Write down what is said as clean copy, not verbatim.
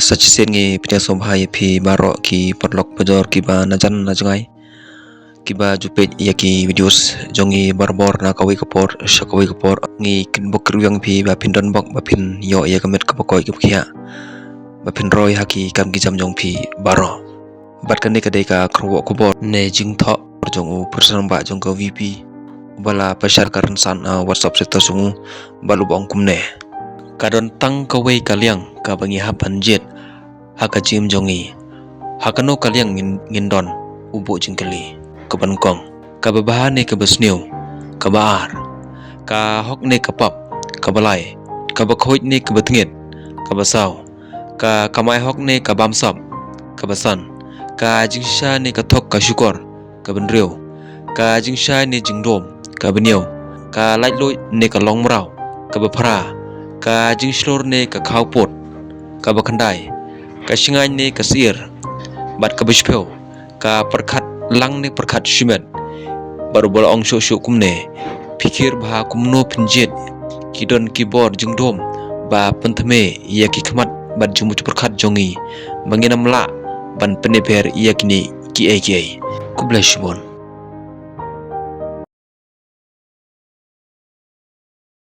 sachisen ngi pita sombhai phi baro ki porlok pajor ki ba najan najangai ki ba jupet yaki videos jongi barbor na kawi kapor shakawi kapor ngi kinbok ryang phi ba pindon bok ba phin yo ya kamet kapakoi kapkhia ba phin roi haki kam ki jam jong phi baro bat kan ka dei ka khro ko bor ne jingtho jong u person ba jong ko vp bala pasar karan san whatsapp sektor sungu balu bong kumne kadon tang kawai kaliang ka bangi hapan jet haka jim jongi hakano kaliang ngindon ubo jingkali kaban kong ka babahane ka basneu ka baar ka hokne ka pap ka balai ka bakhoit ne ka batnget ka basaw ka kamai hokne ka bamsap ka basan ka jingsha ne ka thok ka shukor ka banreu ka jingsha ne jingdom ka baniau ka laitloi ne ka longmrau ka baphra ka jingslor ne ka khawpot ka bakhandai ka singai ne ka sir bat ka bishpeu ka perkhat lang ne perkhat shimet barubal ongsho shu kumne pikir bha kumno pinjet kidon kibor jingdom ba panthame yaki khmat bat jumuch perkhat jongi manginamla ban peneper yakini ki ai kublashibon